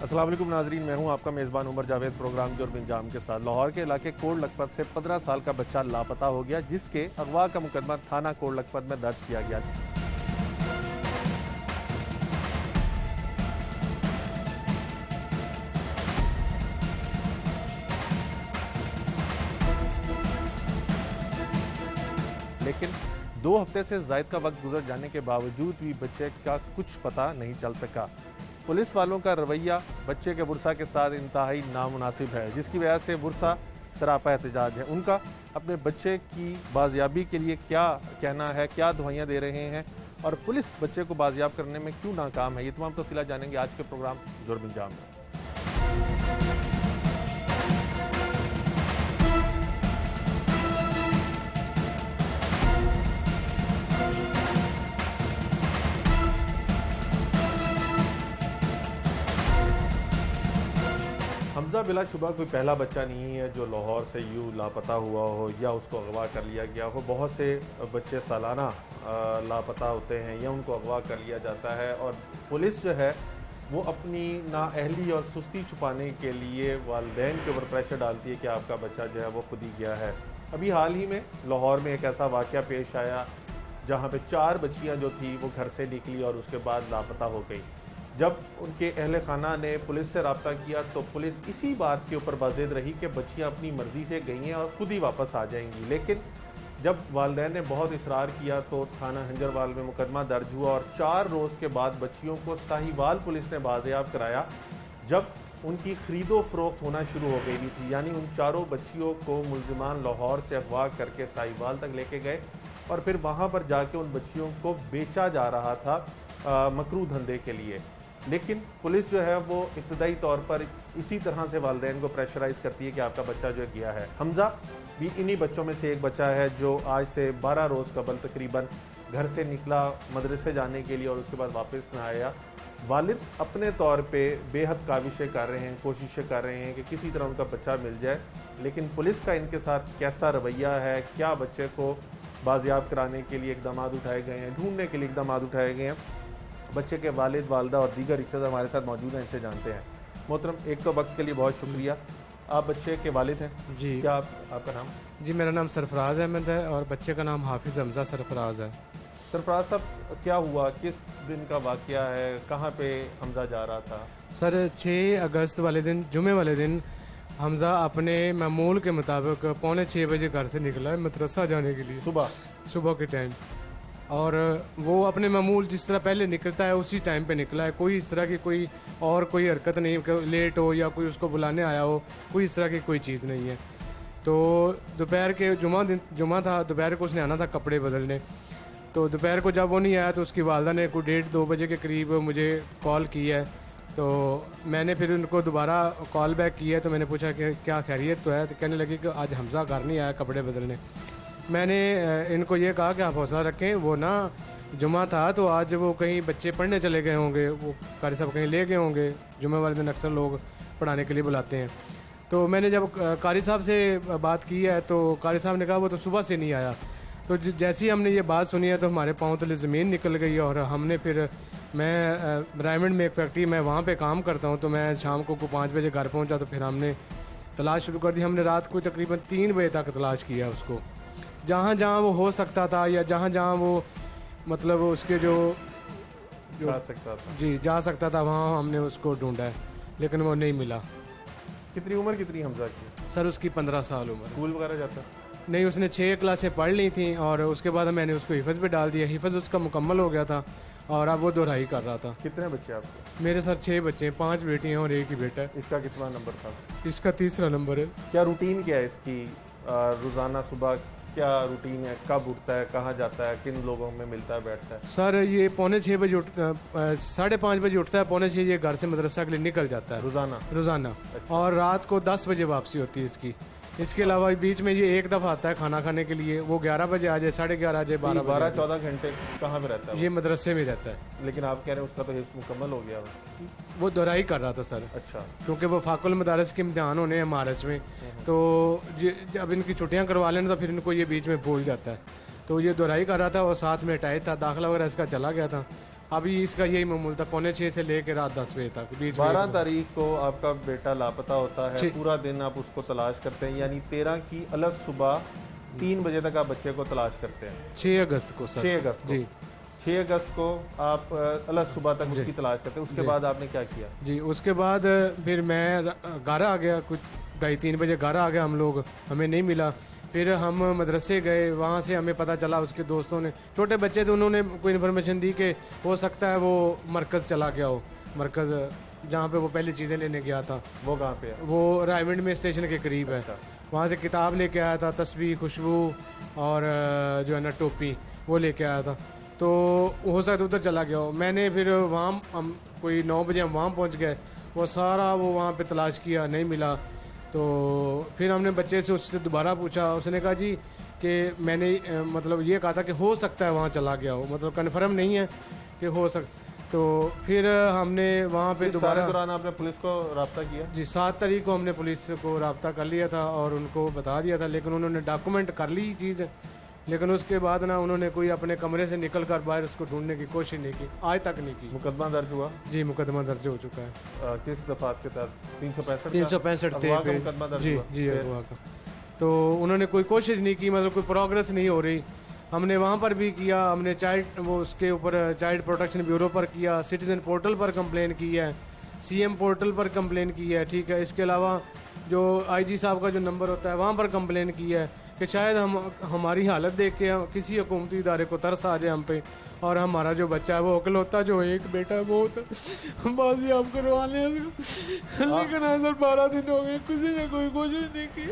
अस्सलाम वालेकुम नाजरीन, मैं हूं आपका मेज़बान उमर जावेद। प्रोग्राम जुर्म अंजाम के साथ लाहौर के इलाके कोट लखपत से 15 साल का बच्चा लापता हो गया, जिसके अगवा का मुकदमा थाना कोट लखपत में दर्ज किया गया। लेकिन 2 हफ्ते से ज़ायद का वक्त गुजर जाने के बावजूद भी बच्चे का कुछ पता नहीं चल सका। पुलिस वालों का रवैया बच्चे के बुरसा के साथ इंतहाई नामुनासिब है, जिसकी वजह से बुरसा सरापा एहतजाज है। उनका अपने बच्चे की बाजियाबी के लिए क्या कहना है, क्या दुआइयाँ दे रहे हैं और पुलिस बच्चे को बाजियाब करने में क्यों नाकाम है, ये तमाम तफसीलात जानेंगे आज के प्रोग्राम जुर्म अंजाम में। हमजा बिलाशुबा कोई पहला बच्चा नहीं है जो लाहौर से यूँ लापता हुआ हो या उसको अगवा कर लिया गया हो। बहुत से बच्चे सालाना लापता होते हैं या उनको अगवा कर लिया जाता है और पुलिस जो है वो अपनी नाअहली और सुस्ती छुपाने के लिए वालिदैन के ऊपर प्रेशर डालती है कि आपका बच्चा जो है वो खुद ही गया है। अभी हाल ही में लाहौर में एक ऐसा वाक़या पेश आया जहाँ पे 4 बच्चियाँ जो थी वो घर से निकली और उसके बाद लापता हो गई। जब उनके अहले खाना ने पुलिस से रब्ता किया तो पुलिस इसी बात के ऊपर बाज़िद रही कि बच्चियाँ अपनी मर्ज़ी से गई हैं और ख़ुद ही वापस आ जाएंगी। लेकिन जब वालिदैन ने बहुत इसरार किया तो थाना हंजरवाल में मुकदमा दर्ज हुआ और 4 रोज़ के बाद बच्चियों को साहिवाल पुलिस ने बाज़ियाब कराया, जब उनकी खरीदो फरोख्त होना शुरू हो गई थी। यानी उन 4 बच्चियों को मुलजिमान लाहौर से अगवा करके साहिवाल तक लेके गए और फिर वहाँ पर जाके उन बच्चियों को बेचा जा रहा था मकरू धंधे के लिए। लेकिन पुलिस जो है वो इब्तदाई तौर पर इसी तरह से वालिदैन को प्रेशराइज़ करती है कि आपका बच्चा जो गया है। हमजा भी इन्हीं बच्चों में से एक बच्चा है जो आज से 12 रोज़ कबल तकरीबन घर से निकला मदरसे जाने के लिए और उसके बाद वापस ना आया। वालिद अपने तौर पे बेहद काविशें कर रहे हैं, कोशिशें कर रहे हैं कि किसी तरह उनका बच्चा मिल जाए, लेकिन पुलिस का इनके साथ कैसा रवैया है, क्या बच्चे को बाजियाब कराने के लिए इकदाम उठाए गए हैं, ढूंढने के लिए इकदाम उठाए गए हैं। बच्चे के वालिद, वालदा और दीगर रिश्तेदार हमारे साथ मौजूद हैं, इनसे जानते हैं। मोहतरम, एक तो वक्त के लिए बहुत शुक्रिया। आप बच्चे के वालिद हैं जी? क्या आपका नाम? जी, मेरा नाम सरफराज अहमद है और बच्चे का नाम हाफिज़ हमजा सरफराज है। सरफराज साहब, क्या हुआ, किस दिन का वाक़या है, कहाँ पे हमजा जा रहा था? सर, 6 अगस्त वाले दिन, जुमे वाले दिन, हमजा अपने मामूल के मुताबिक 5:45 बजे घर से निकला है मदरसा जाने के लिए, सुबह के टाइम। और वो अपने मामूल जिस तरह पहले निकलता है उसी टाइम पे निकला है। कोई इस तरह की कोई हरकत नहीं कि लेट हो या कोई उसको बुलाने आया हो, कोई इस तरह की कोई चीज़ नहीं है। तो दोपहर के जुमा था, दोपहर को उसने आना था कपड़े बदलने। तो दोपहर को जब वो नहीं आया तो उसकी वालदा ने कोई 1:30-2 बजे के करीब मुझे कॉल की है। तो मैंने फिर उनको दोबारा कॉल बैक किया तो मैंने पूछा कि क्या खैरियत तो है। तो कहने लगी कि आज हमजा घर नहीं आया कपड़े बदलने। मैंने इनको ये कहा कि आप हौसला रखें, वो ना जुमा था तो आज वो कहीं बच्चे पढ़ने चले गए होंगे, वो कारी साहब कहीं ले गए होंगे। जुमे वाले दिन अक्सर लोग पढ़ाने के लिए बुलाते हैं। तो मैंने जब कारी साहब से बात की है तो कारी साहब ने कहा वो तो सुबह से नहीं आया। तो जैसे ही हमने ये बात सुनी है तो हमारे पाँव तले ज़मीन निकल गई और हमने फिर, मैं रायमंड में एक फैक्ट्री में वहाँ पे काम करता हूँ, तो मैं शाम को 5 बजे घर पहुँचा तो फिर हमने तलाश शुरू कर दी। हमने रात को तकरीबन 3 बजे तक तलाश किया उसको, जहाँ जहाँ वो हो सकता था या जहाँ जहाँ वो मतलब उसके जो जा सकता था, जी जा सकता था, वहाँ हमने उसको ढूंढा है, लेकिन वो नहीं मिला। कितनी उम्र कितनी हमजा की? सर, उसकी 15 साल उम्र। स्कूल वगैरह जाता? नहीं, उसने 6 क्लासें पढ़ ली थी और उसके बाद मैंने उसको हिफज पे डाल दिया। हिफज उसका मुकम्मल हो गया था और अब वो दोहराई कर रहा था। कितने बच्चे आपके? मेरे सर 6 बच्चे हैं, 5 बेटियाँ और 1 ही बेटा है। इसका कितना नंबर था? इसका 3रा नंबर है। क्या रूटीन क्या है इसकी? रोज़ाना सुबह क्या रूटीन है, कब उठता है, कहाँ जाता है, किन लोगों में मिलता है, बैठता है? सर, ये 5:45 बजे 5:30 बजे उठता है, 5:45 ये घर से मदरसा के लिए निकल जाता है रोजाना। अच्छा। और रात को 10 बजे वापसी होती है इसकी। इसके अलावा बीच में ये एक दफ़ा आता है खाना खाने के लिए, वो 11 बजे आ जाए, 11:30 आ जाए, 12 बजे। 12-14 घंटे कहाँ पे रहता है? ये मदरसे में रहता है। लेकिन आप कह रहे हैं उसका तो हिफ्ज़ मुकम्मल हो गया। वो दोहराई कर रहा था सर। अच्छा। क्योंकि वो फाकुल मदारस के इम्तिहान होने हैं मार्च में, तो जब इनकी छुट्टियाँ करवा लेना तो फिर इनको ये बीच में भूल जाता है। तो ये दोहराई कर रहा था और साथ में टाइट था, दाखिला वगैरह इसका चला गया था अभी इसका यही मामूल था, 5:45 से लेकर रात 10 बजे तक, बीच में 12 तारीख को आपका बेटा लापता होता है, जी। पूरा दिन आप उसको तलाश करते हैं, यानी 13 की अलग सुबह 3 बजे तक आप बच्चे को तलाश करते हैं। 6 अगस्त को सर। 6 अगस्त को जी 6 अगस्त को आप अलग सुबह तक उसकी तलाश करते हैं। उसके बाद आपने क्या किया? जी, उसके बाद फिर मैं घर आ गया, कुछ 2:30-3 बजे घर आ गया हम लोग, हमें नहीं मिला। फिर हम मदरसे गए, वहाँ से हमें पता चला उसके दोस्तों ने, छोटे बच्चे थे, उन्होंने कोई इन्फॉर्मेशन दी कि हो सकता है वो मरकज़ चला गया हो, मरकज़ जहाँ पे वो पहले चीज़ें लेने गया था। वो कहाँ पे है? वो रायविंड में स्टेशन के करीब है। अच्छा। वहाँ से किताब लेके आया था, तस्बीह, खुशबू और जो है ना टोपी, वो लेके आया था। तो हो सकता है उधर चला गया हो। मैंने फिर वहाँ हम कोई 9 बजे हम वहाँ पहुँच गए, वो सारा वो वहाँ पे तलाश किया, नहीं मिला। तो फिर हमने बच्चे से उससे दोबारा पूछा, उसने कहा जी कि मैंने मतलब ये कहा था कि हो सकता है वहाँ चला गया हो, मतलब कन्फर्म नहीं है कि हो तो फिर हमने वहाँ पे इस दोबारा सारे दौरान आपने पुलिस को राब्ता किया? जी 7 तारीख को हमने पुलिस को राब्ता कर लिया था और उनको बता दिया था, लेकिन उन्होंने डॉक्यूमेंट कर ली चीज़, लेकिन उसके बाद ना उन्होंने कोई अपने कमरे से निकल कर बाहर उसको ढूंढने की कोशिश नहीं की, आज तक नहीं की। मुकदमा दर्ज हुआ? जी मुकदमा दर्ज हो चुका है। किस दफात के तहत? 365 365 थे पे। मुकदमा दर्ज जी हुआ? जी अगवा का। तो उन्होंने कोई कोशिश नहीं की, मतलब कोई प्रोग्रेस नहीं हो रही। हमने वहाँ पर भी किया, हमने चाइल्ड वो उसके ऊपर चाइल्ड प्रोटेक्शन ब्यूरो पर किया, सिटीजन पोर्टल पर कंप्लेन की है, सीएम पोर्टल पर कंप्लेन की है, ठीक है। इसके अलावा जो आईजी साहब का जो नंबर होता है वहाँ पर कंप्लेन की है कि शायद हमारी हालत देख के किसी हुकूमती इदारे को तरस आ जाए हम पे, और हमारा जो बच्चा है वो अकलौता जो एक बेटा है वो बाजी आप करवाने, लेकिन सर 12 दिन हो गए, किसी ने कोई कोशिश नहीं की।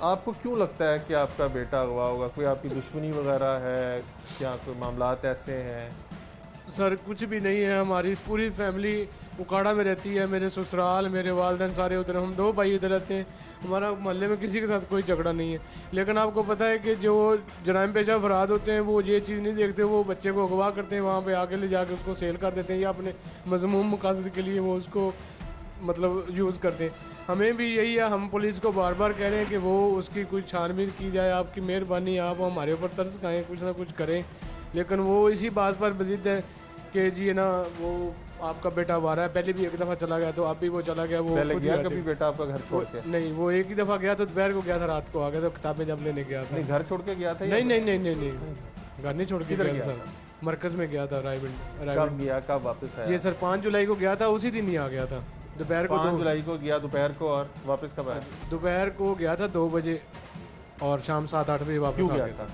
आपको क्यों लगता है कि आपका बेटा अगवा होगा? कोई आपकी दुश्मनी वगैरह है क्या? कोई मामलात ऐसे हैं? सर कुछ भी नहीं है, हमारी पूरी फैमिली उकाड़ा में रहती है, मेरे ससुराल, मेरे वालदेन सारे उधर, हम 2 भाई इधर रहते हैं, हमारा मोहल्ले में किसी के साथ कोई झगड़ा नहीं है। लेकिन आपको पता है कि जो जराइम पेशा अफराद होते हैं वो ये चीज़ नहीं देखते, वो बच्चे को अगवा करते हैं, वहाँ पे आके ले जाके उसको सेल कर देते हैं या अपने मज़मूम मकासद के लिए वो उसको मतलब यूज़ करते हैं। हमें भी यही है, हम पुलिस को बार बार कह रहे हैं कि वो उसकी कुछ छानबीन की जाए, आपकी मेहरबानी, आप हमारे ऊपर तरस खाएँ, कुछ ना कुछ करें। लेकिन वो इसी बात पर बजिद है कि जी ना वो आपका बेटा आ रहा है, पहले भी एक दफ़ा चला गया तो अब भी वो चला गया। वो पहले गया कभी बेटा आपका घर छोड़ के? नहीं, वो एक ही दफ़ा गया तो दोपहर को गया था, रात को आ गया, तो किताबें जब लेने गया था। नहीं, घर छोड़ के गया था? नहीं नहीं नहीं नहीं नहीं, घर नहीं छोड़ के गया था, मरकज़ में गया था रायविंड। कब गया, कब वापस आया? ये सर 5 जुलाई को गया था, उसी दिन ही आ गया था दोपहर को। 5 जुलाई को गया दोपहर को, और वापस कब आया? दोपहर को गया था 2 बजे और शाम 7-8 बजे वापस आ गया था।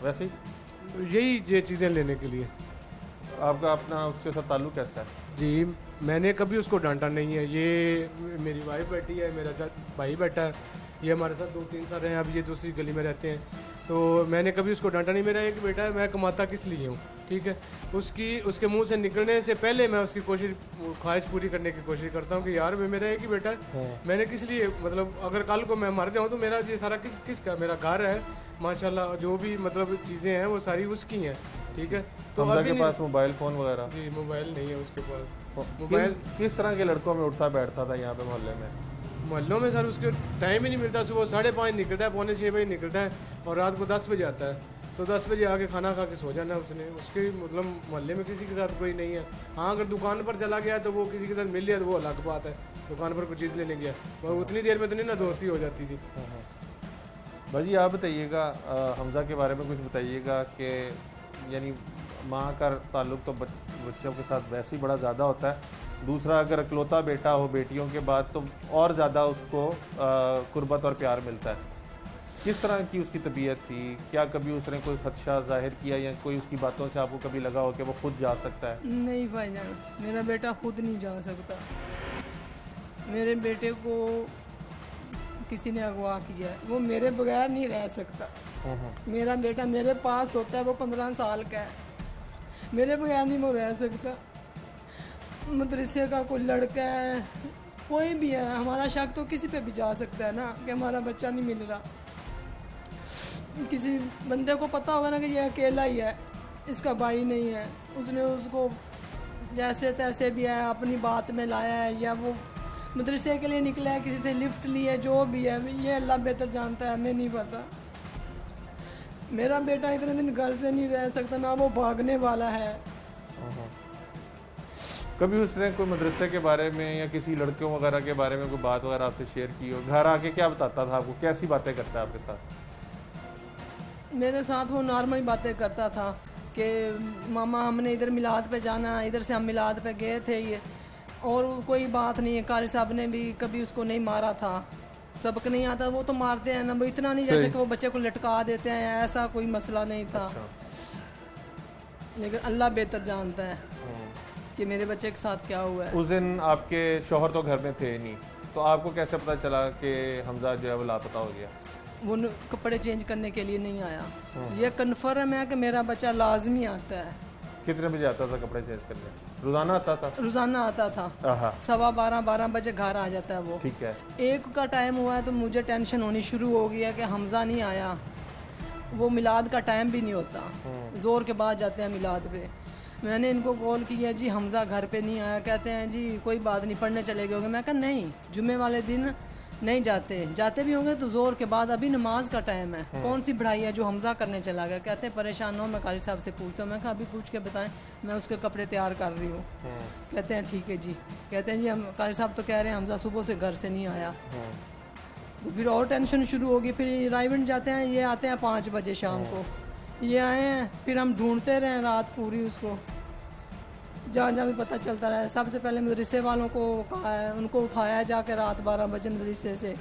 वैसे यही ये चीज़ें लेने के लिए। आपका अपना उसके साथ ताल्लुक कैसा है? जी मैंने कभी उसको डांटा नहीं है, ये मेरी वाइफ बैठी है, मेरा भाई बैठा है, ये हमारे साथ 2-3 साल हैं, अब ये दूसरी गली में रहते हैं, तो मैंने कभी उसको डांटा नहीं। मेरा एक बेटा है, मैं कमाता किस लिए हूँ, ठीक है। उसके मुंह से निकलने से पहले मैं उसकी ख्वाहिश पूरी करने की कोशिश करता हूँ कि यार मेरा एक ही बेटा है, मैंने किस लिए, मतलब अगर कल को मैं मर जाऊँ तो मेरा ये सारा किसका, मेरा घर है माशाल्लाह, जो भी मतलब चीज़ें हैं वो सारी उसकी हैं, ठीक है। तो हमजा के पास मोबाइल फ़ोन वगैरह? जी मोबाइल नहीं है उसके पास। मोबाइल किस तरह के लड़कों में उठता बैठता था यहाँ पे मोहल्ले में? मोहल्लों में सर उसके टाइम ही नहीं मिलता, सुबह 5:30 निकलता है, 5:45 बजे निकलता है और रात को 10 बजे आता है, तो 10 बजे आके खाना खा के सो जाना उसने। उसके मतलब मोहल्ले में किसी के साथ कोई नहीं है। हाँ अगर दुकान पर चला गया तो वो किसी के साथ मिल लिया तो वो अलग बात है, दुकान पर कुछ चीज़ लेने गया, वो उतनी देर में तो नहीं ना दोस्ती हो जाती थी। भाजी आप बताइएगा, हमजा के बारे में कुछ बताइएगा कि यानी माँ का ताल्लुक तो बच्चों के साथ वैसे ही बड़ा ज़्यादा होता है, दूसरा अगर इकलौता बेटा हो बेटियों के बाद तो और ज़्यादा उसको कुर्बत और प्यार मिलता है। किस तरह की उसकी तबीयत थी? क्या कभी उसने कोई खदशा जाहिर किया या कोई उसकी बातों से आपको कभी लगा हो कि वो खुद जा सकता है? नहीं भाईजान, मेरा बेटा खुद नहीं जा सकता, मेरे बेटे को किसी ने अगवा किया है, वो मेरे बगैर नहीं रह सकता। मेरा बेटा मेरे पास होता है, वो 15 साल का है, मेरे बगैर नहीं वो रह सकता। मदरसे का कोई लड़का है, कोई भी है, हमारा शक तो किसी पे भी जा सकता है ना कि हमारा बच्चा नहीं मिल रहा। किसी बंदे को पता होगा ना कि ये अकेला ही है, इसका भाई नहीं है, उसने उसको जैसे तैसे भी है अपनी बात में लाया है, या वो मदरसे के लिए निकला है, किसी से लिफ्ट ली है, जो भी है ये अल्लाह बेहतर जानता है, हमें नहीं पता। मेरा बेटा इतने दिन घर से नहीं रह सकता, ना वो भागने वाला है। कभी उसने कोई मदरसे के बारे में या किसी लड़कियों वगैरह के बारे में कोई बात वगैरह आपसे शेयर की हो? घर आके क्या बताता था आपको, कैसी बातें करता है आपके साथ? मेरे साथ वो नॉर्मल बातें करता था कि मामा हमने इधर मिलाद पे जाना, इधर से हम मिलाद पे गए थे ये, और कोई बात नहीं है। कारी साहब ने भी कभी उसको नहीं मारा था, सबक नहीं आता, वो तो मारते हैं ना, वो इतना नहीं जैसे कि वो बच्चे को लटका देते हैं, ऐसा कोई मसला नहीं था। लेकिन अल्लाह बेहतर जानता है कि मेरे बच्चे के साथ क्या हुआ है। उस दिन आपके शौहर तो घर में थे नहीं, तो आपको कैसे पता चला कि हमजा जो है वो लापता हो गया? वो कपड़े चेंज करने के लिए नहीं आया। ये कन्फर्म है कि मेरा बच्चा लाजमी आता है। कितने बजे आता था कपड़े चेंज करने? रोजाना आता था? रोजाना आता था, 12:15 बजे घर आ जाता है वो। ठीक है। एक का टाइम हुआ है तो मुझे टेंशन होनी शुरू हो गई है कि हमजा नहीं आया। वो मिलाद का टाइम भी नहीं होता, जोर के बाद जाते हैं मिलाद पे। मैंने इनको कॉल किया, जी हमजा घर पे नहीं आया। कहते हैं जी कोई बात नहीं, पढ़ने चले गए होंगे। मैं कहा नहीं, जुम्मे वाले दिन नहीं जाते, जाते भी होंगे तो जोर के बाद, अभी नमाज का टाइम है, कौन सी पढ़ाई है जो हमजा करने चला गया। कहते हैं परेशान हो, मैं कारी साहब से पूछता हूँ। मैं कहा अभी पूछ के बताएं, मैं उसके कपड़े तैयार कर रही हूँ। कहते हैं ठीक है जी। कहते हैं जी हम कारी साहब तो कह रहे हैं हमजा सुबह से घर से नहीं आया। तो फिर और टेंशन शुरू होगी। फिर रायवन जाते हैं, ये आते हैं 5 बजे शाम को, ये आए हैं, फिर हम ढूंढते रहे रात पूरी उसको, जहाँ जहाँ भी पता चलता रहा। सबसे पहले मदरसे वालों को कहा है, उनको उठाया है जाके रात 12 बजे मदरसे से।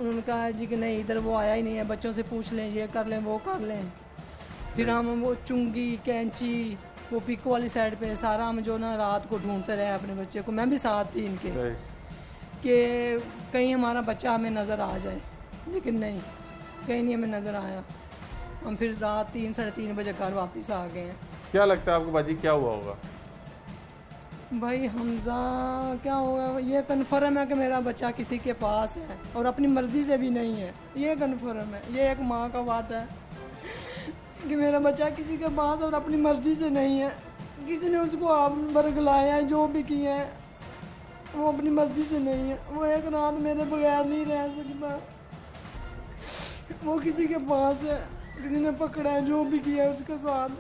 उन्होंने कहा है जी कि नहीं इधर वो आया ही नहीं है, बच्चों से पूछ लें, ये कर लें वो कर लें। फिर हम वो चुंगी कैंची वो पिको वाली साइड पे सारा हम जो ना रात को ढूंढते रहे अपने बच्चे को। मैं भी साथ थी इनके कि कहीं हमारा बच्चा हमें नज़र आ जाए, लेकिन नहीं, कहीं नहीं हमें नज़र आया। हम फिर रात 3 साढ़े 3 बजे घर वापस आ गए हैं। क्या लगता है आपको बाजी क्या हुआ होगा? भाई हमजा क्या होगा, ये कन्फर्म है कि मेरा बच्चा किसी के पास है और अपनी मर्जी से भी नहीं है, ये कन्फर्म है। ये एक माँ का बात है कि मेरा बच्चा किसी के पास और अपनी मर्जी से नहीं है। किसी ने उसको आप बरगलाया है, जो भी किया है वो अपनी मर्जी से नहीं है। वो एक रात मेरे बगैर नहीं रह सकता, वो किसी के पास है, किसी ने पकड़ा है, जो भी किया है उसके साथ।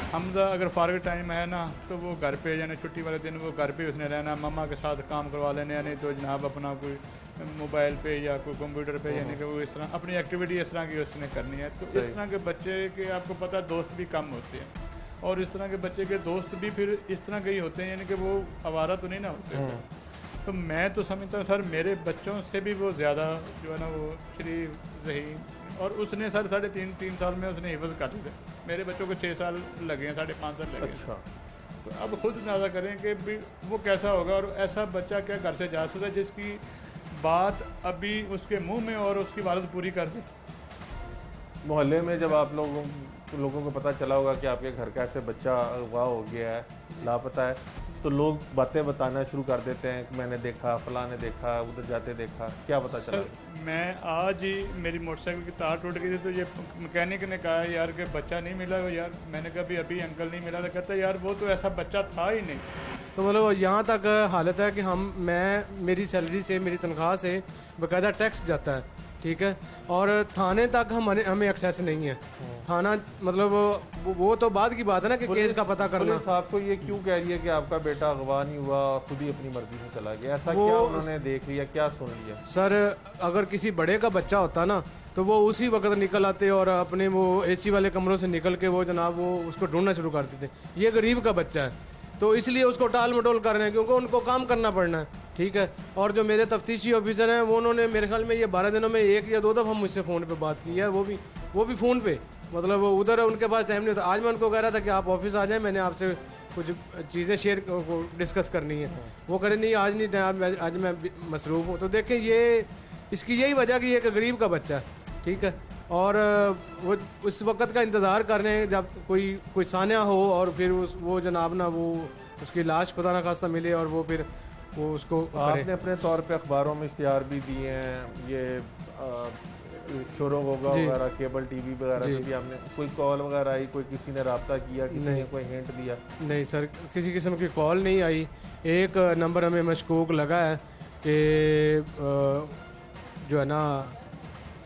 हमजा अगर फारग टाइम है ना तो वो घर पे, यानी छुट्टी वाले दिन वो घर पे उसने रहना, मम्मा के साथ काम करवा लेने, यानी तो जनाब अपना कोई मोबाइल पे या कोई कंप्यूटर पे, यानी कि वो इस तरह अपनी एक्टिविटी इस तरह की उसने करनी है। तो इस तरह के बच्चे के आपको पता है दोस्त भी कम होते हैं, और इस तरह के बच्चे के दोस्त भी फिर इस तरह के ही होते हैं, यानी कि वो आवारा तो नहीं ना होते सर। तो मैं तो समझता हूँ सर मेरे बच्चों से भी वो ज़्यादा जो है ना वो शरीफ रही, और उसने सर 3.5 साल में उसने हिफज कर लिया। मेरे बच्चों को 6 साल लगे हैं, 5.5 साल लगे। अच्छा। तो अब खुद अंदाज़ा करें कि भी वो कैसा होगा, और ऐसा बच्चा क्या घर से जा सकता है जिसकी बात अभी उसके मुंह में और उसकी वालद पूरी कर दे। मोहल्ले में जब आप लोगों को पता चला होगा कि आपके घर का ऐसे बच्चा अगवा हो गया है, लापता है, तो लोग बातें बताना शुरू कर देते हैं कि मैंने देखा, फलां ने देखा, उधर जाते देखा, क्या पता चला? मैं आज ही मेरी मोटरसाइकिल की तार टूट गई थी, तो ये मैकेनिक ने कहा यार कि बच्चा नहीं मिला यार। मैंने कहा अभी अंकल नहीं मिला, तो कहता यार वो तो ऐसा बच्चा था ही नहीं। तो मतलब यहाँ तक हालत है कि मेरी सैलरी से, मेरी तनख्वाह से बाकायदा टैक्स जाता है, ठीक है, और थाने तक हमें एक्सेस नहीं है। थाना मतलब वो तो बाद की बात है ना कि केस का पता करना। पुलिस आपको ये क्यों कह रही है कि आपका बेटा अगवा नहीं हुआ, खुद ही अपनी मर्जी से चला गया? ऐसा क्या उन्होंने देख लिया, क्या सुन लिया? सर अगर किसी बड़े का बच्चा होता ना तो वो उसी वक्त निकल आते और अपने वो एसी वाले कमरों से निकल के वो जनाब वो उसको ढूंढना शुरू कर देते। ये गरीब का बच्चा है तो इसलिए उसको टाल मटोल कर रहे हैं, क्योंकि उनको काम करना पड़ना है, ठीक है। और जो मेरे तफ्तीशी ऑफिसर हैं वो उन्होंने मेरे ख्याल में ये 12 दिनों में 1 या 2 दफ़ा मुझसे फ़ोन पे बात की है, वो भी फ़ोन पे, मतलब उधर उनके पास टाइम नहीं था। आज मैं उनको कह रहा था कि आप ऑफिस आ जाएं, मैंने आपसे कुछ चीज़ें शेयर डिस्कस करनी है। वो कह रहे नहीं आज नहीं टाइम, आज मैं मसरूफ़ हूँ। तो देखें ये इसकी यही वजह कि ये एक गरीब का बच्चा है, ठीक है, और वो उस वक़्त का इंतज़ार कर रहे हैं जब कोई सान्या हो और फिर वो जनाब ना वो उसकी लाश खुदा न खास्ता मिले और वो फिर वो उसको आपने अपने तौर पे अखबारों में इश्तिहार भी दिए हैं, ये शोरों वगैरह केबल टीवी वगैरह में भी आपने कोई कॉल वगैरह आई, कोई किसी ने रब्ता किया, किसी ने कोई हिंट दिया? नहीं सर, किसी किस्म की कॉल नहीं आई। एक नंबर हमें मशकूक लगा है कि जो है ना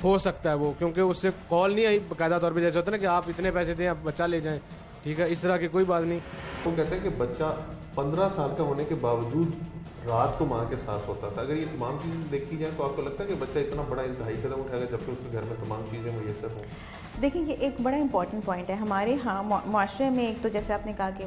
हो सकता है वो, क्योंकि उससे कॉल नहीं आई बाकायदा तौर पे, जैसे होता है ना कि आप इतने पैसे दें आप बच्चा ले जाएं, ठीक है, इस तरह की कोई बात नहीं। वो कहते हैं कि बच्चा 15 साल का होने के बावजूद रात को माँ के साथ सोता था। अगर ये तमाम चीज़ें देखी जाए तो आपको लगता है कि बच्चा इतना बड़ा इंतहाई कदम उठाएगा जबकि उसके घर में तमाम चीज़ें मुयसर हों? देखिए ये एक बड़ा इंपॉर्टेंट पॉइंट है हमारे माशरे में। एक तो जैसे आपने कहा कि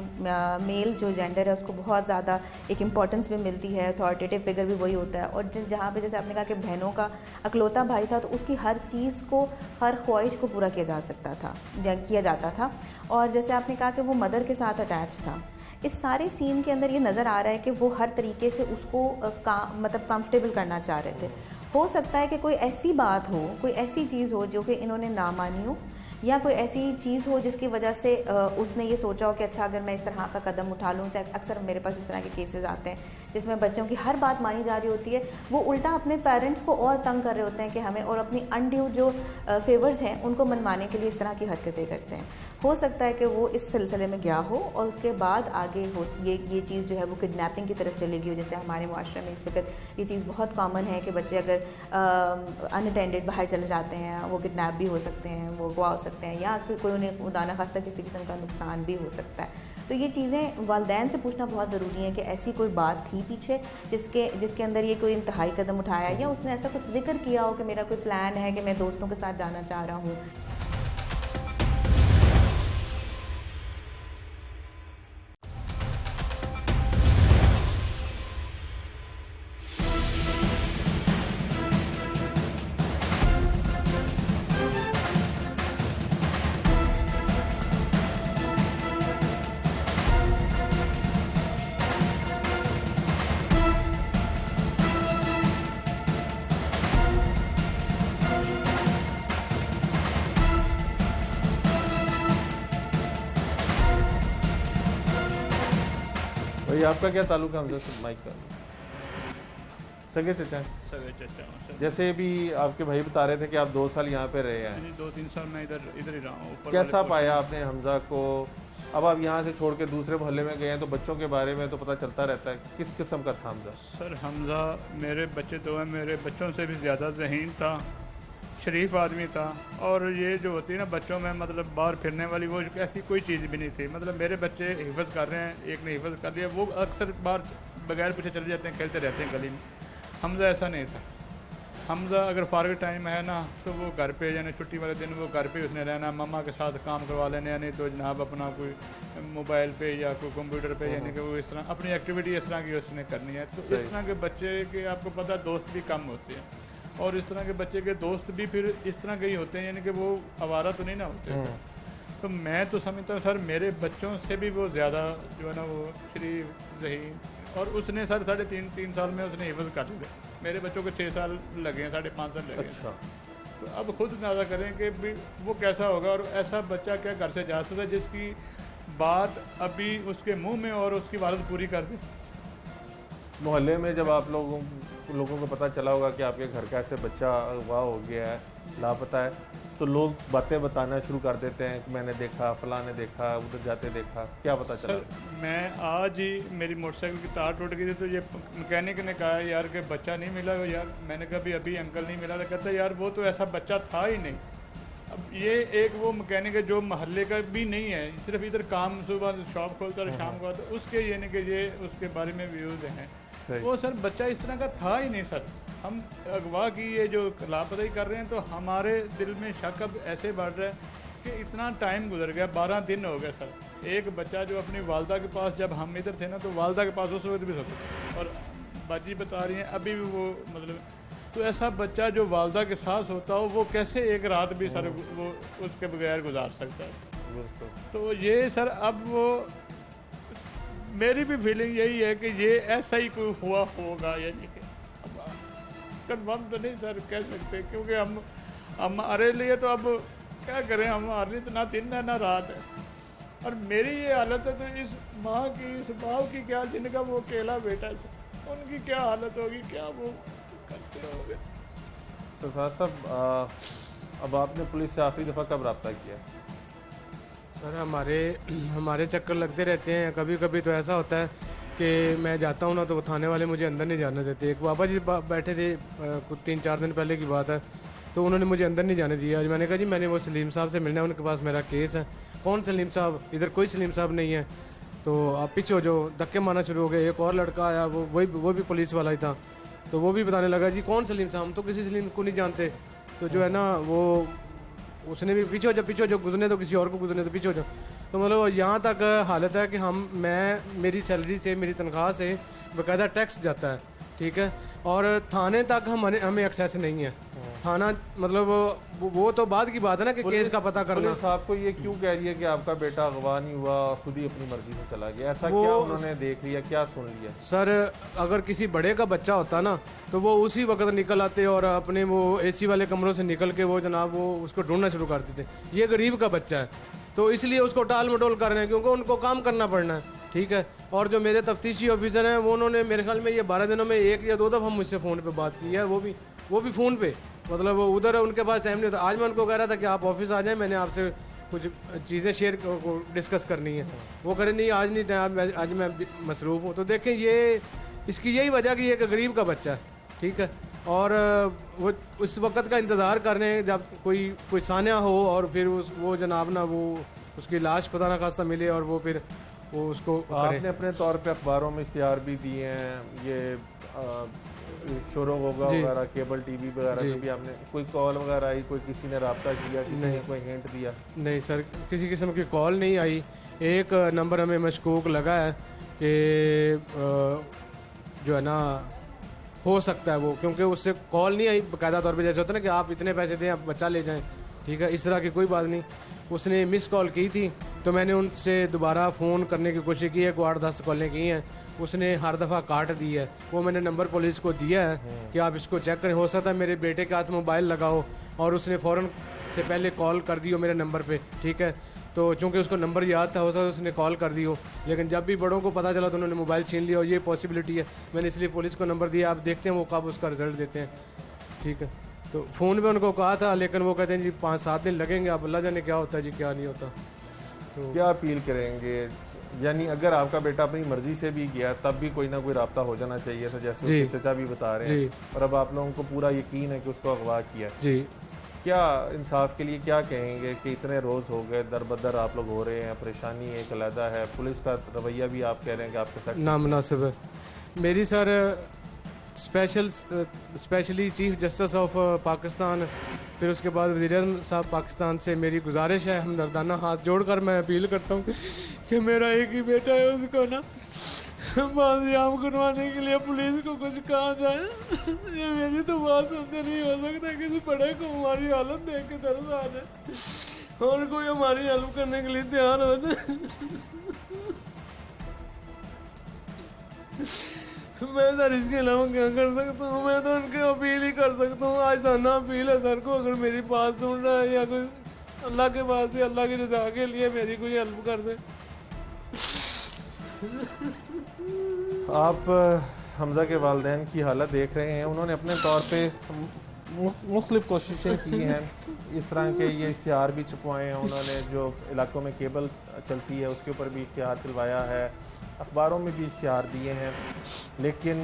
मेल जो जेंडर है उसको बहुत ज़्यादा एक इम्पॉर्टेंस भी मिलती है, अथॉरिटेटिव फिगर भी वही होता है। और जहाँ पे जैसे आपने कहा कि बहनों का अकलौता भाई था तो उसकी हर चीज़ को, हर ख्वाहिश को पूरा किया जा सकता था या किया जाता था। और जैसे आपने कहा कि वो मदर के साथ अटैच था, इस सारे सीन के अंदर ये नज़र आ रहा है कि वो हर तरीके से उसको मतलब कंफर्टेबल करना चाह रहे थे। हो सकता है कि कोई ऐसी बात हो, कोई ऐसी चीज़ हो जो कि इन्होंने ना मानी हो, या कोई ऐसी चीज़ हो जिसकी वजह से उसने ये सोचा हो कि अच्छा अगर मैं इस तरह का कदम उठा लूँ। अक्सर मेरे पास इस तरह के केसेस आते हैं जिसमें बच्चों की हर बात मानी जा रही होती है, वो उल्टा अपने पेरेंट्स को और तंग कर रहे होते हैं कि हमें, और अपनी अनड्यू जो फेवर्स हैं उनको मनवाने के लिए इस तरह की हरकतें करते हैं। हो सकता है कि वो इस सिलसिले में गया हो और उसके बाद आगे हो ये चीज़ जो है वो किडनैपिंग की तरफ चली गई हो। जैसे हमारे माशरे में इस वक्त ये चीज़ बहुत कॉमन है कि बच्चे अगर अनअटेंडेड बाहर चले जाते हैं, वो किडनैप भी हो सकते हैं, वो अगवा हो सकते हैं, या कोई उन्हें खुदा खास्ता किसी किस्म का नुकसान भी हो सकता है। तो ये चीज़ें वालिदैन से पूछना बहुत ज़रूरी है कि ऐसी कोई बात थी पीछे जिसके अंदर ये कोई इंतहाई कदम उठाया, या उसने ऐसा कुछ जिक्र किया हो कि मेरा कोई प्लान है कि मैं दोस्तों के साथ जाना चाह रहा हूँ। भाई आपका क्या ताल्लुक है हमजा से? माइक का सगे चचा? सगे चचा। जैसे भी आपके भाई बता रहे थे कि आप 2 साल यहाँ पे रहे हैं। 2-3 साल मैं इधर ही रहा हूँ। कैसा पाया आपने हमजा को? अब आप यहाँ से छोड़ के दूसरे मोहल्ले में गए हैं तो बच्चों के बारे में तो पता चलता रहता है, किस किस्म का था हमजा? सर हमजा मेरे बच्चे तो हैं, मेरे बच्चों से भी ज़्यादा ज़हीन था, शरीफ आदमी था। और ये जो होती है ना बच्चों में मतलब बाहर फिरने वाली, वो ऐसी कोई चीज़ भी नहीं थी। मतलब मेरे बच्चे हिफ्ज़ कर रहे हैं, एक ने हिफ्ज़ कर लिया, वो अक्सर बाहर बगैर पीछे चले जाते हैं, खेलते रहते हैं गली में। हमजा ऐसा नहीं था। हमजा अगर फारग टाइम है ना तो वो घर पे, यानी छुट्टी वाले दिन वो घर पे उसने रहना, मम्मा के साथ काम करवा लेने, यानी तो जनाब अपना कोई मोबाइल पे या कोई कंप्यूटर पे, यानी कि वो इस तरह अपनी एक्टिविटी इस तरह की उसने करनी है। तो इस तरह के बच्चे के आपको पता दोस्त भी कम होते हैं, और इस तरह के बच्चे के दोस्त भी फिर इस तरह के ही होते हैं, यानी कि वो आवारा तो नहीं ना होते। तो मैं तो समझता हूँ सर मेरे बच्चों से भी वो ज़्यादा जो है ना वो शरीफ ज़हीन, और उसने सर 3.5 साल में उसने हिफ्ज़ कर लिया। मेरे बच्चों को 6 साल लगे हैं, 5.5 साल लगे। अच्छा। तो अब खुद अंदाज़ा करें कि भी वो कैसा होगा, और ऐसा बच्चा क्या घर से जा सकता है जिसकी बात अभी उसके मुंह में और उसकी वालद पूरी कर दे। मोहल्ले में जब आप लोगों को पता चला होगा कि आपके घर का ऐसे बच्चा अगवा हो गया है, लापता है, तो लोग बातें बताना शुरू कर देते हैं कि मैंने देखा, फलां ने देखा, उधर जाते देखा, क्या पता चला? मैं आज ही मेरी मोटरसाइकिल की तार टूट गई थी, तो ये मैकेनिक ने कहा यार कि बच्चा नहीं मिला यार। मैंने कहा अभी अंकल नहीं मिला, तो कहता यार वो तो ऐसा बच्चा था ही नहीं। अब ये एक वो मैकेनिक है जो महल्ले का भी नहीं है, सिर्फ इधर काम, सुबह शॉप खोलता है शाम को, तो उसके यानी कि ये उसके बारे में व्यूज़ हैं। वो सर बच्चा इस तरह का था ही नहीं सर। हम अगवा की ये जो लापरवाही कर रहे हैं तो हमारे दिल में शक अब ऐसे बढ़ रहा है कि इतना टाइम गुजर गया, 12 दिन हो गए सर। एक बच्चा जो अपनी वालदा के पास, जब हम इधर थे ना तो वालदा के पास उस वक्त भी सोता था, और बाजी बता रही हैं अभी भी वो मतलब, तो ऐसा बच्चा जो वालदा के साथ होता हो वो कैसे एक रात भी सर वो उसके बगैर गुजार सकता है? तो ये सर अब वो मेरी भी फीलिंग यही है कि ये ऐसा ही कोई हुआ होगा, यानी कि कन्फर्म तो नहीं सर कह सकते, क्योंकि हमारे लिए तो अब क्या करें, हमारे लिए तो ना दिन है ना रात है। और मेरी ये हालत है तो इस माँ की, इस बाप की क्या, जिनका वो अकेला बेटा है सर। उनकी क्या हालत होगी, क्या वो करते होंगे। तो साहब अब आपने पुलिस से आखिरी दफ़ा कब रब्ता किया? सर हमारे चक्कर लगते रहते हैं। कभी कभी तो ऐसा होता है कि मैं जाता हूँ ना तो वो थाने वाले मुझे अंदर नहीं जाने देते। एक बाबा जी बैठे थे, कुछ 3-4 दिन पहले की बात है, तो उन्होंने मुझे अंदर नहीं जाने दिया। मैंने कहा जी मैंने वो सलीम साहब से मिलना है, उनके पास मेरा केस है। कौन सलीम साहब? इधर कोई सलीम साहब नहीं है। तो आप पीछे हो जो धक्के मारना शुरू हो गए। एक और लड़का आया, वो भी पुलिस वाला ही था, तो वो भी बताने लगा जी कौन सलीम साहब, हम तो किसी सलीम को नहीं जानते। तो जो है ना वो उसने भी पीछे हो जो गुजरने तो किसी और को गुजरने तो पीछे हो जाओ। तो मतलब यहाँ तक हालत है कि मेरी सैलरी से, मेरी तनख्वाह से बाकायदा टैक्स जाता है, ठीक है, और थाने तक हमें एक्सेस नहीं है। थाना मतलब वो तो बाद की बात है ना कि केस का पता करना। पुलिस आपको ये क्यों कह रही है कि आपका बेटा अगवा नहीं हुआ, खुद ही अपनी मर्जी से चला गया? ऐसा क्या उन्होंने देख लिया, क्या सुन लिया? सर अगर किसी बड़े का बच्चा होता ना तो वो उसी वक्त निकल आते और अपने वो एसी वाले कमरों से निकल के वो जनाब वो उसको ढूंढना शुरू कर देते। ये गरीब का बच्चा है तो इसलिए उसको टाल मटोल कर रहे हैं क्योंकि उनको काम करना पड़ना है, ठीक है। और जो मेरे तफ्तीशी ऑफिसर हैं वो उन्होंने मेरे ख्याल में ये 12 दिनों में 1 या 2 दफ़ा मुझसे फ़ोन पे बात की है, वो भी फ़ोन पे। मतलब उधर उनके पास टाइम नहीं होता। आज मैं उनको कह रहा था कि आप ऑफिस आ जाएं, मैंने आपसे कुछ चीज़ें शेयर डिस्कस करनी है। वो कह रहे नहीं आज नहीं टाइम, आज मैं मसरूफ़ हूँ। तो देखें ये इसकी यही वजह कि एक गरीब का बच्चा है, ठीक है, और वो उस वक़्त का इंतज़ार कर रहे हैं जब कोई सान्या हो और फिर वो जनाब ना वो उसकी लाश खुदा ना खास्ता मिले और वो फिर वो उसको आपने अपने तौर पे अखबारों में इश्तिहार भी दिए हैं, ये शोरों होगा वगैरह, केबल टीवी वगैरह में भी आपने कोई कॉल वगैरह आई, कोई किसी ने रब्ता किया, किसी ने कोई हिंट दिया? नहीं सर, किसी किस्म की कॉल नहीं आई। एक नंबर हमें मशकूक लगा है कि जो है ना हो सकता है वो, क्योंकि उससे कॉल नहीं आई बाकायदा तौर पे, जैसे होता है ना कि आप इतने पैसे दें आप बच्चा ले जाएं, ठीक है, इस तरह की कोई बात नहीं। उसने मिस कॉल की थी तो मैंने उनसे दोबारा फ़ोन करने की कोशिश की है, को 8-10 कॉलें की हैं, उसने हर दफ़ा काट दी है। वो मैंने नंबर पुलिस को दिया है कि आप इसको चेक करें, हो सकता है मेरे बेटे के हाथ मोबाइल लगाओ, और उसने फ़ौरन से पहले कॉल कर दी हो मेरे नंबर पे, ठीक है। तो चूँकि उसको नंबर याद था, हो सकता है उसने कॉल कर दी हो, लेकिन जब भी बड़ों को पता चला तो उन्होंने मोबाइल छीन लिया, और ये पॉसिबिलिटी है। मैंने इसलिए पुलिस को नंबर दिया, आप देखते हैं वो कब उसका रिजल्ट देते हैं, ठीक है। तो फ़ोन पे उनको कहा था, लेकिन वो कहते हैं जी 5-7 दिन लगेंगे, अब अल्लाह जाने क्या होता है जी क्या नहीं होता। तो क्या अपील करेंगे? यानी अगर आपका बेटा अपनी मर्जी से भी गया तब भी कोई ना कोई राब्ता हो जाना चाहिए था, जैसे उसके चचा भी बता रहे हैं, और अब आप लोगों को पूरा यकीन है कि उसको अगवा किया जी। क्या इंसाफ के लिए क्या कहेंगे कि इतने रोज़ हो गए, दर बदर आप लोग हो रहे हैं, परेशानी एक अलहदा है, पुलिस का रवैया भी आप कह रहे हैं कि आपके साथ नामुनासिब है। मेरी sir specially chief justice of Pakistan, फिर उसके बाद वज़ीर-ए-आज़म साहब पाकिस्तान से मेरी गुजारिश है, हमदर्दाना हाथ जोड़कर मैं अपील करता हूँ कि मेरा एक ही बेटा है, उसको ना बाजियाब करवाने के लिए पुलिस को कुछ कहा जाए। ये मेरी तो बात सुनते नहीं हो सकता, किसी बड़े को हमारी हालत देख के तरस आ जाए और कोई हमारी हेल्प करने के लिए तैयार हो जाए। मैं सर इसके अलावा क्या कर सकता हूँ? मैं तो उनके अपील ही कर सकता हूँ, आसाना अपील है सर को, अगर मेरी बात सुन रहा है या कोई अल्लाह के पास से अल्लाह की रज़ा के लिए मेरी कोई हेल्प कर दे। आप हमज़ा के वालिदैन की हालत देख रहे हैं, उन्होंने अपने तौर पे मुख्तलिफ़ कोशिशें की हैं, इस तरह के ये इश्तिहार भी छपवाए हैं उन्होंने, जो इलाकों में केबल चलती है उसके ऊपर भी इश्तिहार चलवाया है, अखबारों में भी इश्तिहार दिए हैं, लेकिन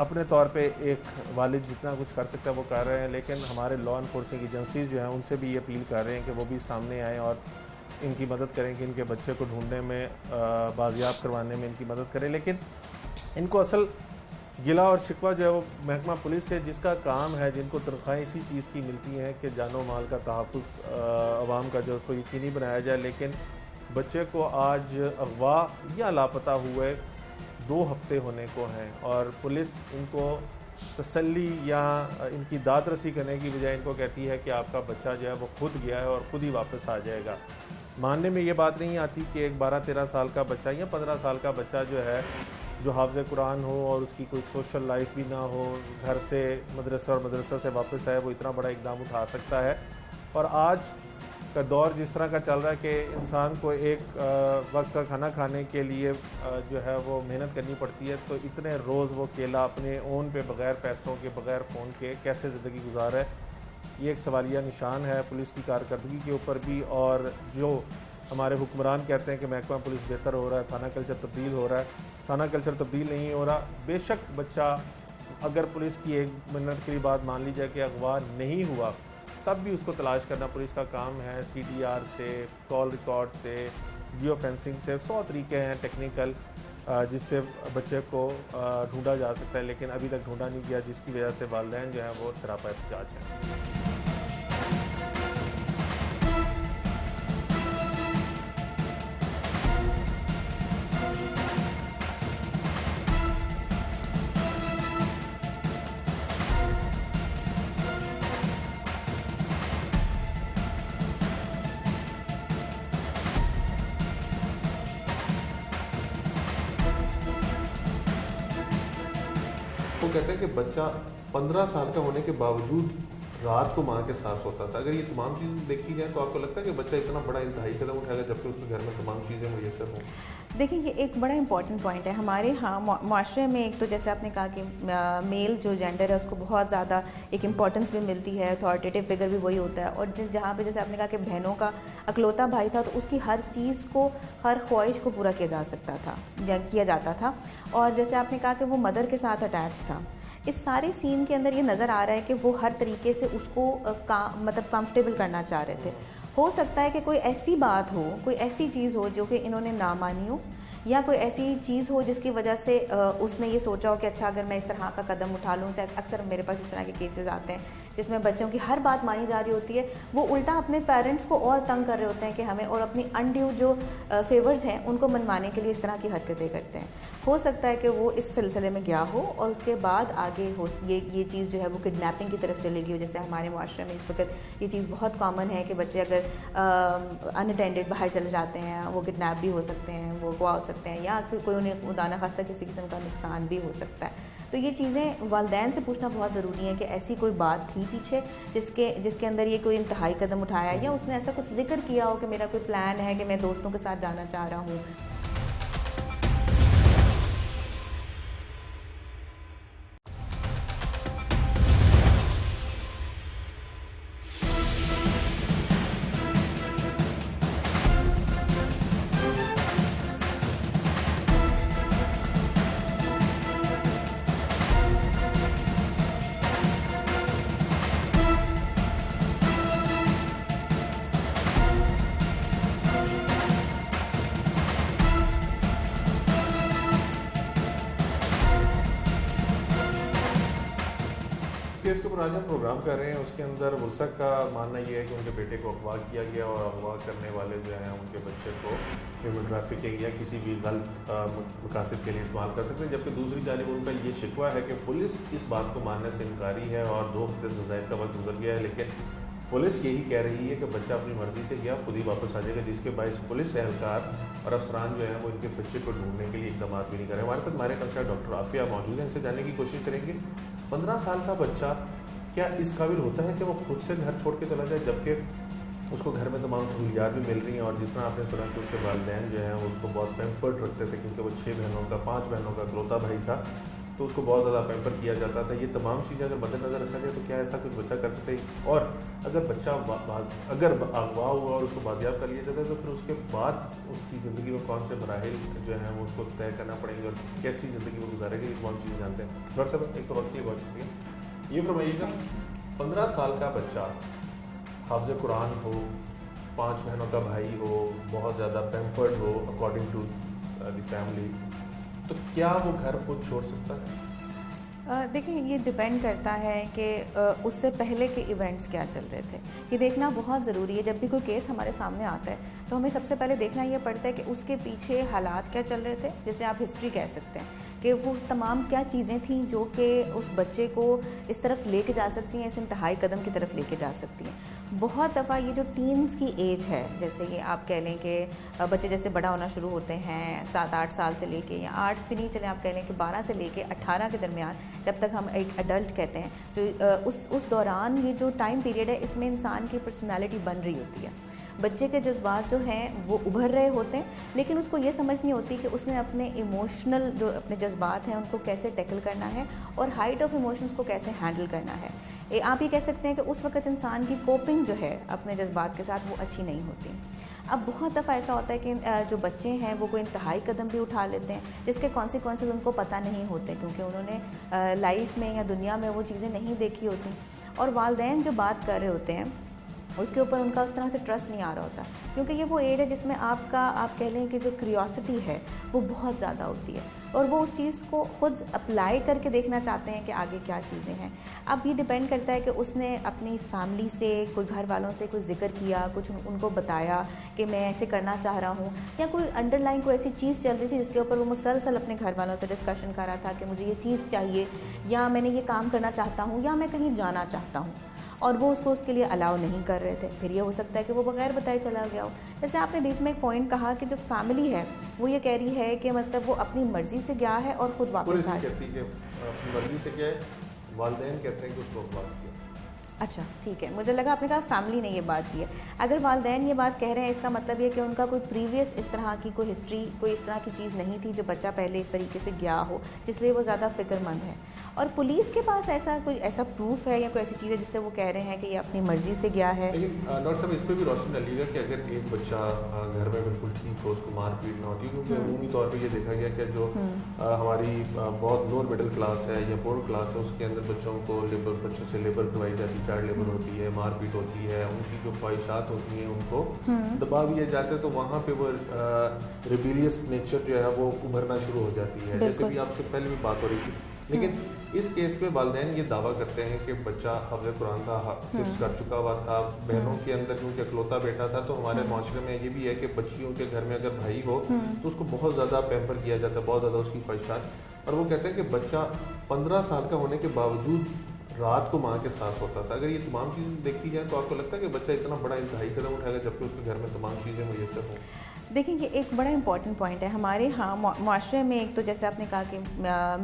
अपने तौर पे एक वालिद जितना कुछ कर सकता है वो कर रहे हैं। लेकिन हमारे लॉ इन्फोर्सिंग एजेंसीज़ जो हैं उनसे भी ये अपील कर रहे हैं कि वो भी सामने आएँ और इनकी मदद करें, कि इनके बच्चे को ढूंढने में, बाजियाब करवाने में इनकी मदद करें। लेकिन इनको असल गिला और शिकवा जो है वो महकमा पुलिस से, जिसका काम है, जिनको तनख्वाहें इसी चीज़ की मिलती हैं कि जानो माल का तहफ़्फ़ुज़ अवाम का जो उसको यकीनी बनाया जाए। लेकिन बच्चे को आज अगवा या लापता हुए 2 हफ्ते होने को हैं और पुलिस इनको तसल्ली या इनकी दाद रसी करने की बजाय इनको कहती है कि आपका बच्चा जो है वो खुद गया है और ख़ुद ही वापस आ जाएगा। मानने में ये बात नहीं आती कि एक 12-13 साल का बच्चा या 15 साल का बच्चा जो है, जो हाफ़िज़ कुरान हो और उसकी कोई सोशल लाइफ भी ना हो, घर से मदरसा और मदरसा से वापस आए, वो इतना बड़ा इक़दाम उठा सकता है। और आज का दौर जिस तरह का चल रहा है कि इंसान को एक वक्त का खाना खाने के लिए जो है वो मेहनत करनी पड़ती है, तो इतने रोज़ वो अकेला अपने ओन पे बग़ैर पैसों के बग़ैर फ़ोन के कैसे ज़िंदगी गुजार है, ये एक सवालिया निशान है पुलिस की कारकर्दगी के ऊपर भी। और जो हमारे हुक्मरान कहते हैं कि महकमा पुलिस बेहतर हो रहा है, थाना कल्चर तब्दील हो रहा है, थाना कल्चर तब्दील नहीं हो रहा। बेशक बच्चा अगर पुलिस की 1 मिनट की बात मान ली जाए कि अगवा नहीं हुआ, तब भी उसको तलाश करना पुलिस का काम है। CDR से, कॉल रिकॉर्ड से, जियो फेंसिंग से 100 तरीके हैं टेक्निकल जिससे बच्चे को ढूंढा जा सकता है, लेकिन अभी तक ढूंढा नहीं गया, जिसकी वजह से वालिदैन जो हैं वो सरापा एहतजाज हैं। वो कहते हैं कि बच्चा 15 साल का होने के बावजूद रात को माँ के साथ सोता था। अगर ये तमाम चीज़ें देखी जाए तो आपको लगता है कि बच्चा इतना बड़ा इंतहाई कदम उठाएगा जबकि उसके घर में तमाम चीज़ें मुयसर हों? देखिए, ये एक बड़ा इंपॉर्टेंट पॉइंट है हमारे माशरे में। एक तो जैसे आपने कहा कि मेल जो जेंडर है उसको बहुत ज़्यादा एक इम्पॉर्टेंस भी मिलती है, अथॉरिटेटिव फिगर भी वही होता है। और जहाँ पे जैसे आपने कहा कि बहनों का अकलौता भाई था, तो उसकी हर चीज़ को, हर ख्वाहिश को पूरा किया जा सकता था या किया जाता था। और जैसे आपने कहा कि वो मदर के साथ अटैच था, इस सारे सीन के अंदर ये नज़र आ रहा है कि वो हर तरीके से उसको मतलब कंफर्टेबल करना चाह रहे थे। हो सकता है कि कोई ऐसी बात हो, कोई ऐसी चीज़ हो जो कि इन्होंने ना मानी हो, या कोई ऐसी चीज़ हो जिसकी वजह से उसने ये सोचा हो कि अच्छा अगर मैं इस तरह का कदम उठा लूँ। अक्सर मेरे पास इस तरह के केसेस आते हैं जिसमें बच्चों की हर बात मानी जा रही होती है, वो उल्टा अपने पेरेंट्स को और तंग कर रहे होते हैं कि हमें, और अपनी अनड्यू जो फेवर्स हैं उनको मनवाने के लिए इस तरह की हरकतें करते हैं। हो सकता है कि वो इस सिलसिले में गया हो और उसके बाद आगे हो ये चीज़ जो है वो किडनैपिंग की तरफ चली गई हो। जैसे हमारे मुआशरे में इस वक्त ये चीज़ बहुत कॉमन है कि बच्चे अगर अनअटेंडेड बाहर चले जाते हैं, वो किडनैप भी हो सकते हैं, वो अगवा हो सकते हैं, या कोई उन्हें खुदा खास्ता किसी किस्म का नुकसान भी हो सकता है। तो ये चीज़ें वालिदैन से पूछना बहुत ज़रूरी है कि ऐसी कोई बात थी पीछे जिसके अंदर ये कोई इंतहाई कदम उठाया, या उसने ऐसा कुछ जिक्र किया हो कि मेरा कोई प्लान है कि मैं दोस्तों के साथ जाना चाह रहा हूँ। केस के ऊपर आज हम प्रोग्राम कर रहे हैं, उसके अंदर मुल्सक का मानना ये है कि उनके बेटे को अगवा किया गया और अगवा करने वाले जो हैं उनके बच्चे को ह्यूमन ट्रैफिकिंग या किसी भी गलत मकासद के लिए इस्तेमाल कर सकते हैं। जबकि दूसरी जानिब उनका ये शिकवा है कि पुलिस इस बात को मानने से इनकारी है और 2 हफ्ते से ज़ायद का वक्त गुजर गया है, लेकिन पुलिस यही कह रही है कि बच्चा अपनी मर्ज़ी से गया, खुद ही वापस आ जाएगा, जिसके बायस पुलिस एहलकार और अफसरान जो हैं वो इनके बच्चे को ढूंढने के लिए इकदाम भी नहीं कर रहे। हमारे साथ हमारे कंसल्टेंट डॉक्टर आफिया मौजूद हैं, इनसे जानने की कोशिश करेंगे 15 साल का बच्चा क्या इस काबिल होता है कि वो खुद से घर छोड़ के चला जाए, जबकि उसको घर में तमाम सहूलियात भी मिल रही हैं। और जिस तरह आपने सुना कि उसके वालिदैन जो हैं उसको बहुत पैम्पर्ड रखते थे, क्योंकि वो 5 बहनों का इकलौता भाई था, तो उसको बहुत ज़्यादा पैम्पर किया जाता था। ये तमाम चीज़ें अगर मद्देनज़र रखा जाए तो क्या ऐसा कुछ बच्चा कर सकते हैं? और अगर बच्चा अगर अगवा हुआ और उसको बाजियाब कर लिया जाता है तो फिर उसके बाद उसकी ज़िंदगी में कौन से मराहिल जो हैं वो उसको तय करना पड़ेंगे और कैसी ज़िंदगी में गुजारेगी, ये तमाम चीज़ें जानते हैं। डॉक्टर साहब, एक तो वक्त के लिए बहुत शुक्रिया। ये फरमाइएगा, 15 साल का बच्चा हाफ़िज़ कुरान हो, 5 बहनों का भाई हो, बहुत ज़्यादा पैम्पर्ड हो अकॉर्डिंग टू द फैमिली, तो क्या वो घर खुद छोड़ सकता है? देखिए, ये डिपेंड करता है कि उससे पहले के इवेंट्स क्या चल रहे थे। ये देखना बहुत ज़रूरी है। जब भी कोई केस हमारे सामने आता है तो हमें सबसे पहले देखना ये पड़ता है कि उसके पीछे हालात क्या चल रहे थे, जिसे आप हिस्ट्री कह सकते हैं, कि वो तमाम क्या चीज़ें थीं जो कि उस बच्चे को इस तरफ लेके जा सकती हैं, इस इंतहाई कदम की तरफ लेके जा सकती हैं। बहुत दफ़ा ये जो टीन्स की एज है, जैसे कि आप कह लें कि बच्चे जैसे बड़ा होना शुरू होते हैं 7-8 साल से लेके, या 8 भी नहीं चले, आप कह लें कि 12 से लेके 18 के दरमियान, जब तक हम एक अडल्ट कहते हैं, जो उस दौरान ये जो टाइम पीरियड है, इसमें इंसान की पर्सनैलिटी बन रही होती है। बच्चे के जज्बात जो हैं वो उभर रहे होते हैं, लेकिन उसको ये समझ नहीं होती कि उसने अपने इमोशनल जो अपने जज्बात हैं उनको कैसे टैकल करना है और हाइट ऑफ इमोशंस को कैसे हैंडल करना है। आप ये कह सकते हैं कि उस वक्त इंसान की कोपिंग जो है अपने जज्बात के साथ वो अच्छी नहीं होती। अब बहुत दफ़ा ऐसा होता है कि जो बच्चे हैं वो कोई इंतहाई कदम भी उठा लेते हैं जिसके कॉन्सिक्वेंसेस उनको पता नहीं होते, क्योंकि उन्होंने लाइफ में या दुनिया में वो चीज़ें नहीं देखी होती, और वालिदैन जो बात कर रहे होते हैं उसके ऊपर उनका उस तरह से ट्रस्ट नहीं आ रहा होता, क्योंकि ये वो एज है जिसमें आप कह लें कि जो क्यूरियोसिटी है वो बहुत ज़्यादा होती है और वो उस चीज़ को खुद अप्लाई करके देखना चाहते हैं कि आगे क्या चीज़ें हैं। अब ये डिपेंड करता है कि उसने अपनी फैमिली से, कोई घर वालों से कोई जिक्र किया, कुछ उनको बताया कि मैं ऐसे करना चाह रहा हूँ, या कोई अंडरलाइन कोई ऐसी चीज़ चल रही थी जिसके ऊपर वो मुसलसल अपने घर वालों से डिस्कशन कर रहा था कि मुझे ये चीज़ चाहिए, या मैंने ये काम करना चाहता हूँ, या मैं कहीं जाना चाहता हूँ, और वो उसको उसके लिए अलाउ नहीं कर रहे थे। फिर ये हो सकता है कि वो बगैर बताए चला गया हो। जैसे आपने बीच में एक पॉइंट कहा कि जो फैमिली है वो ये कह रही है कि मतलब वो अपनी मर्जी से गया है और खुद वापस आ कहती है कि अपनी मर्जी से गया है, वालिदैन कहते हैं कि उसको अगवा किया। अच्छा ठीक है, मुझे लगा आपने कहा फैमिली ने ये बात की है। अगर वालिदैन ये बात कह रहे हैं इसका मतलब ये कि उनका कोई प्रीवियस इस तरह की कोई हिस्ट्री, कोई इस तरह की चीज़ नहीं थी जो बच्चा पहले इस तरीके से गया हो, जिसलिए वो ज़्यादा फिक्रमंद है। और पुलिस के पास ऐसा प्रूफ है या कोई ऐसी चीज़ है जिससे वो कह रहे हैं कि ये अपनी मर्जी से गया है? लेकिन डॉक्टर साहब इस पर भी रोशनी डालिएगा कि अगर एक बच्चा घर में बिल्कुल ठीक हो, उसको मारपीट ना होती, क्योंकि अमूमी तौर पे ये देखा गया कि जो हमारी बहुत लोअर मिडिल क्लास है या पोर क्लास है उसके अंदर बच्चों से लेबर करवाई जाती, चाइल्ड लेबर होती है, मारपीट होती है, उनकी जो ख्वाहिशात होती हैं उनको दबा दिए जाते हैं, तो वहाँ पे वो रिबेलियस नेचर जो है वो उभरना शुरू हो जाती है। जैसे भी आपसे पहले भी बात हो रही थी, लेकिन इस केस में वालिदैन ये दावा करते हैं कि बच्चा हफ्ज़ कुरान का हिफ्ज़ कर चुका हुआ था, बहनों के अंदर क्योंकि इकलौता बेटा था, तो हमारे माशरे में ये भी है कि बच्चियों के घर में अगर भाई हो तो उसको बहुत ज़्यादा पैम्पर किया जाता है, बहुत ज़्यादा उसकी ख्वाहिशात। और वो कहते हैं कि बच्चा 15 साल का होने के बावजूद रात को माँ के साथ सोता था। अगर ये तमाम चीज़ें देखी जाए तो आपको लगता है कि बच्चा इतना बड़ा इंतहाई कदम उठाएगा जबकि उसके घर में तमाम चीज़ें मुयस्सर हों? देखिए, ये एक बड़ा इंपॉर्टेंट पॉइंट है हमारे यहाँ माशरे में। एक तो जैसे आपने कहा कि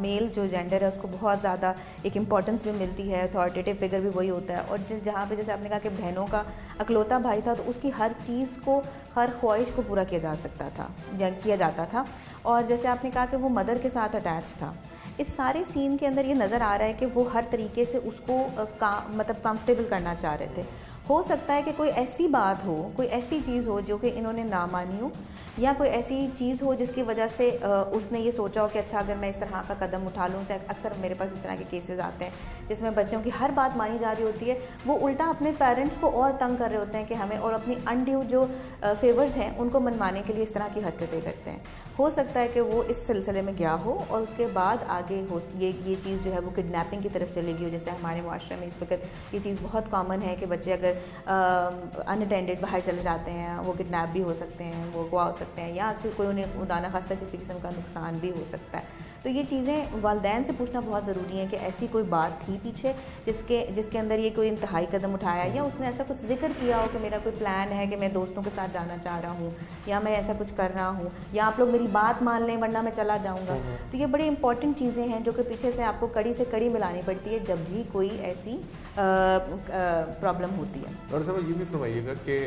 मेल जो जेंडर है उसको बहुत ज़्यादा एक इम्पॉर्टेंस भी मिलती है, अथॉरिटेटिव फिगर भी वही होता है, और जहाँ पे जैसे आपने कहा कि बहनों का अकलौता भाई था तो उसकी हर चीज़ को, हर ख्वाहिश को पूरा किया जा सकता था या किया जाता था। और जैसे आपने कहा कि वो मदर के साथ अटैच था, इस सारे सीन के अंदर ये नज़र आ रहा है कि वो हर तरीके से उसको मतलब कंफर्टेबल करना चाह रहे थे। हो सकता है कि कोई ऐसी बात हो, कोई ऐसी चीज़ हो जो कि इन्होंने ना मानी हो, या कोई ऐसी चीज़ हो जिसकी वजह से उसने ये सोचा हो कि अच्छा अगर मैं इस तरह का कदम उठा लूँ। अक्सर मेरे पास इस तरह के केसेस आते हैं जिसमें बच्चों की हर बात मानी जा रही होती है, वो उल्टा अपने पेरेंट्स को और तंग कर रहे होते हैं कि हमें, और अपनी अनड्यू जो फेवर्स हैं उनको मनवाने के लिए इस तरह की हरकतें करते हैं। हो सकता है कि वो इस सिलसिले में गया हो और उसके बाद आगे हो ये चीज़ जो है वो किडनैपिंग की तरफ चलेगी हो। जैसे हमारे माशरे में इस वक्त ये चीज़ बहुत कॉमन है कि बच्चे अगर अनअटेंडेड बाहर चले जाते हैं, वो किडनैप भी हो सकते हैं, वो अगवा हो सकते हैं, या कोई उन्हें खुदा न खास्ता किसी किस्म का नुकसान भी हो सकता है। तो ये चीज़ें वालिदैन से पूछना बहुत ज़रूरी है कि ऐसी कोई बात थी पीछे जिसके अंदर ये कोई इंतहाई कदम उठाया, या उसने ऐसा कुछ जिक्र किया हो कि मेरा कोई प्लान है कि मैं दोस्तों के साथ जाना चाह रहा हूँ, या मैं ऐसा कुछ कर रहा हूँ, या आप लोग मेरी बात मान लें वरना मैं चला जाऊँगा। तो ये बड़ी इंपॉर्टेंट चीज़ें हैं जो कि पीछे से आपको कड़ी से कड़ी मिलानी पड़ती है जब भी कोई ऐसी प्रॉब्लम होती है। डॉक्टर साहब ये भी फरमाइएगा कि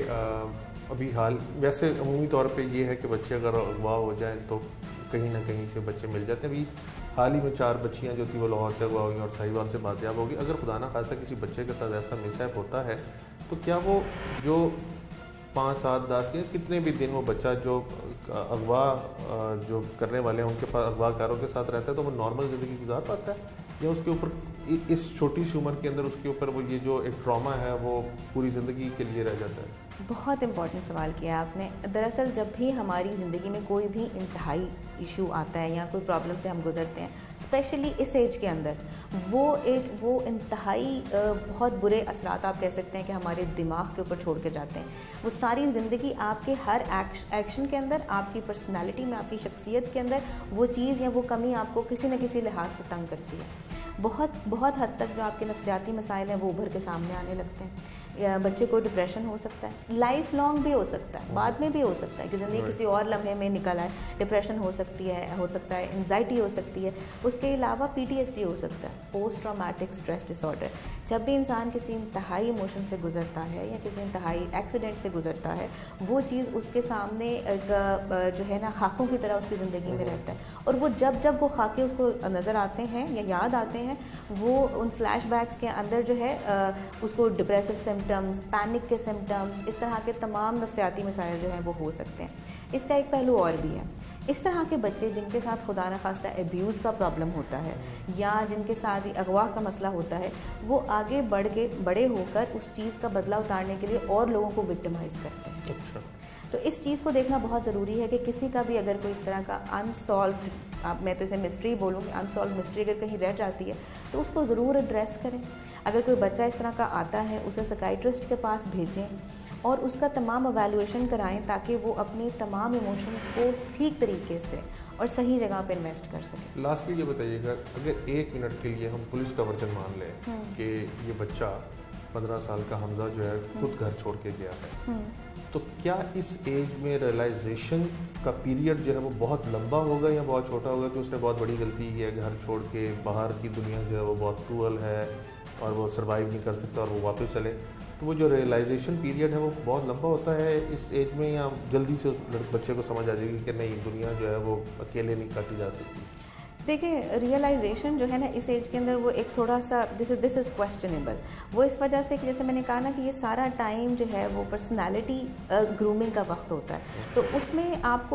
अभी हाल वैसे अमूमी तौर पे ये है कि बच्चे अगर अगवा हो जाएं तो कहीं ना कहीं से बच्चे मिल जाते हैं। अभी हाल ही में 4 बच्चियां जो थी वो लाहौर से अगवा हुई और साहिवाल से बाजियाब होगी। अगर खुदा ना खास्ता किसी बच्चे के साथ ऐसा मिसहैप होता है तो क्या वो जो 5, 7, 10 या कितने भी दिन वो बच्चा जो अगवा जो करने वाले हैं उनके पास अगवाकारों के साथ रहता है तो वो नॉर्मल ज़िंदगी गुजार पाता है, या उसके ऊपर इस छोटी सी उम्र के अंदर उसके ऊपर वो ये जो एक ट्रॉमा है वो पूरी ज़िंदगी के लिए रह जाता है? बहुत इंपॉर्टेंट सवाल किया आपने। दरअसल जब भी हमारी ज़िंदगी में कोई भी इंतहाई इशू आता है या कोई प्रॉब्लम से हम गुजरते हैं, स्पेशली इस एज के अंदर, वो इंतहाई बहुत बुरे असरात आप कह सकते हैं कि हमारे दिमाग के ऊपर छोड़ के जाते हैं। वो सारी ज़िंदगी आपके हर एक्शन के अंदर, आपकी पर्सनालिटी में, आपकी शख्सियत के अंदर वो चीज़ या वो कमी आपको किसी न किसी लिहाज से तंग करती है। बहुत हद तक जो आपके नफ्सियाती मसाइल हैं वो उभर के सामने आने लगते हैं। या बच्चे को डिप्रेशन हो सकता है, लाइफ लॉन्ग भी हो सकता है, बाद में भी हो सकता है कि ज़िंदगी किसी और लम्हे में निकल आए। डिप्रेशन हो सकता है, एंजाइटी हो सकती है, उसके अलावा PTSD हो सकता है, पोस्ट ट्रॉमेटिक स्ट्रेस डिसऑर्डर। जब भी इंसान किसी इंतहाई इमोशन से गुजरता है या किसी इंतहाई एक्सीडेंट से गुजरता है, वो चीज़ उसके सामने जो है ना खाकों की तरह उसकी ज़िंदगी में रहता है, और वो जब वो खाके उसको नज़र आते हैं या याद आते हैं, वो उन फ्लैशबैक्स के अंदर जो है उसको डिप्रेसिव सिम्टम्स, पैनिक के सिम्टम्स, इस तरह के तमाम नफ्सियाती मसाइल जो हैं वो हो सकते हैं। इसका एक पहलू और भी है, इस तरह के बच्चे जिनके साथ खुदा न खास्ता एब्यूज़ का प्रॉब्लम होता है या जिनके साथ ही अगवा का मसला होता है, वो आगे बड़े होकर उस चीज़ का बदला उतारने के लिए और लोगों को विक्टिमाइज़ करते हैं। अच्छा। तो इस चीज़ को देखना बहुत ज़रूरी है कि किसी का भी अगर कोई इस तरह का अनसॉल्व्ड, मैं तो इसे मिस्ट्री बोलूँगी, अनसॉल्व मिस्ट्री अगर कहीं रह जाती है तो उसको ज़रूर एड्रेस करें। अगर कोई बच्चा इस तरह का आता है, उसे साइकियाट्रिस्ट के पास भेजें और उसका तमाम एवेल्युएशन कराएं ताकि वो अपनी तमाम इमोशंस को ठीक तरीके से और सही जगह पे इन्वेस्ट कर सकें। लास्टली ये बताइएगा, अगर 1 मिनट के लिए हम पुलिस का वर्जन मान लें कि ये बच्चा 15 साल का हमजा जो है खुद घर छोड़ के गया है, तो क्या इस एज में रियलाइजेशन का पीरियड जो है वो बहुत लंबा होगा या बहुत छोटा होगा कि उसने बहुत बड़ी गलती की है, घर छोड़ के बाहर की दुनिया जो है वो बहुत क्रूअल है और वो सर्वाइव नहीं कर सकता और वो वापस चले, तो वो जो रियलाइजेशन पीरियड है वो बहुत लंबा होता है इस एज में, या जल्दी से उस बच्चे को समझ आ जाएगी कि नहीं, दुनिया जो है वो अकेले नहीं काटी जा सकती? देखिए, रियलाइजेशन जो है ना इस एज के अंदर वो एक थोड़ा सा दिस इज़ क्वेश्चनेबल। वो इस वजह से कि जैसे मैंने कहा ना कि ये सारा टाइम जो है वो पर्सनालिटी ग्रूमिंग का वक्त होता है, तो उसमें आप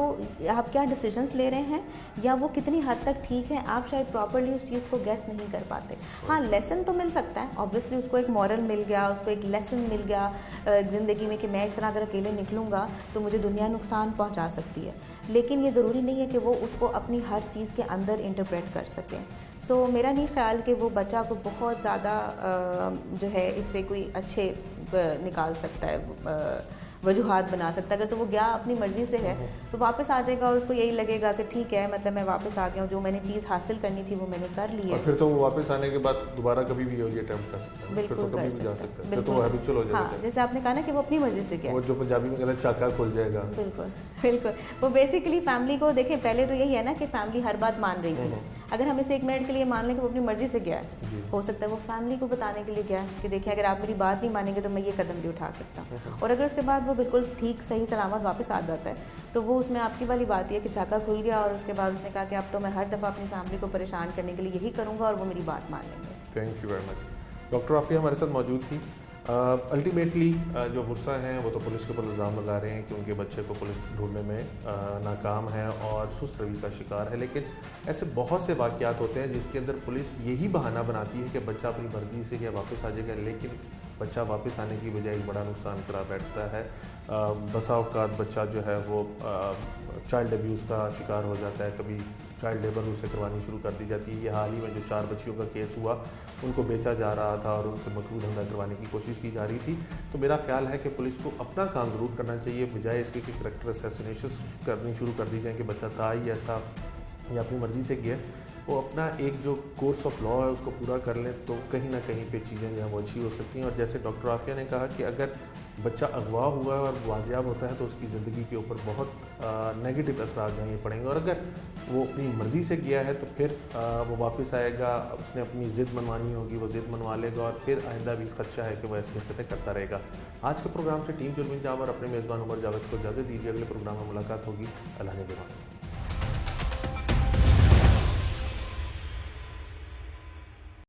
क्या डिसीजंस ले रहे हैं या वो कितनी हद तक ठीक है, आप शायद प्रॉपर्ली उस चीज़ को गेस नहीं कर पाते। हाँ, लेसन तो मिल सकता है, ऑब्वियसली उसको एक मॉरल मिल गया, उसको एक लेसन मिल गया ज़िंदगी में कि मैं इस तरह अगर अकेले निकलूँगा तो मुझे दुनिया नुकसान पहुँचा सकती है, लेकिन ये ज़रूरी नहीं है कि वो उसको अपनी हर चीज़ के अंदर इंटरप्रेट कर सकें। सो मेरा नहीं ख्याल कि वो बच्चा को बहुत ज़्यादा जो है इससे कोई अच्छे निकाल सकता है, वजूहात बना सकता है। अगर तो वो गया अपनी मर्ज़ी से है तो वापस आ जाएगा और उसको यही लगेगा कि ठीक है, मतलब मैं वापस आ गया हूँ, जो मैंने चीज़ हासिल करनी थी वो मैंने कर ली है। और फिर तो वो वापस आने के बाद दोबारा कभी भी ये अटेम्प्ट कर सकता है, फिर तो कभी भी जा सकता है, तो वो हैबिचुअल हो जाएगा। हाँ, जैसे आपने कहा ना कि वो अपनी मर्ज़ी से गया, वो जो पंजाबी में कहते हैं चाका खुल जाएगा। बिल्कुल बिल्कुल। वो बेसिकली फैमिली को देखें, पहले तो यही है ना कि फैमिली हर बात मान रही थी, अगर हम इसे 1 मिनट के लिए मान लें कि वो अपनी मर्ज़ी से गया है, हो सकता है वो फैमिली को बताने के लिए गया कि देखिए अगर आप मेरी बात नहीं मानेंगे तो मैं ये कदम भी उठा सकता हूँ। और अगर उसके बाद वो बिल्कुल ठीक सही सलामत वापस आ जाता है तो वो उसमें आपकी वाली बात है कि चाका खुल गया और उसके बाद उसने कहा कि अब तो मैं हर दफ़ा अपनी फैमिली को परेशान करने के लिए यही करूँगा और वो मेरी बात मान लेंगे। Thank you very much. Doctor Aafia हमारे साथ मौजूद थी। अल्टीमेटली जो गुस्सा हैं वो तो पुलिस के ऊपर इल्ज़ाम लगा रहे हैं कि उनके बच्चे को पुलिस ढूंढने में नाकाम है और सुस्त रवि का शिकार है, लेकिन ऐसे बहुत से वाक़यात होते हैं जिसके अंदर पुलिस यही बहाना बनाती है कि बच्चा अपनी मर्ज़ी से क्या वापस आ जाएगा, लेकिन बच्चा वापस आने की बजाय एक बड़ा नुकसान करा बैठता है। बसा औक़ात बच्चा जो है वो चाइल्ड अब्यूज़ का शिकार हो जाता है, कभी चाइल्ड लेबर उसे करवानी शुरू कर दी जाती है। ये हाल ही में जो 4 बच्चियों का केस हुआ, उनको बेचा जा रहा था और उनसे मकरू धंधा करवाने की कोशिश की जा रही थी। तो मेरा ख्याल है कि पुलिस को अपना काम ज़रूर करना चाहिए, बजाय इसके कि करैक्टर असैसिनेशन करनी शुरू कर दी जाए कि बच्चा था ही ऐसा या अपनी मर्ज़ी से गया। वो अपना एक जो कोर्स ऑफ लॉ है उसको पूरा कर लें तो कहीं ना कहीं पे चीज़ें जो हैं वो अच्छी हो सकती हैं। और जैसे डॉक्टर आफिया ने कहा कि अगर बच्चा अगवा हुआ है और वाजियाब होता है तो उसकी ज़िंदगी के ऊपर बहुत नेगेटिव असरात जो हैं ये पड़ेंगे, और अगर वो अपनी मर्ज़ी से गया है तो फिर वो वापस आएगा, उसने अपनी ज़िद मनवानी होगी, वो ज़िद मनवा लेगा और फिर आइंदा भी ख़दशा है कि वो ऐसी हरकतें करता रहेगा। आज के प्रोग्राम से टीम जुल्मिन जावर अपने मेज़बान उमर जावेद को इजाज़त दीजिए। अगले प्रोग्राम में मुलाकात होगी। अल्लाह ने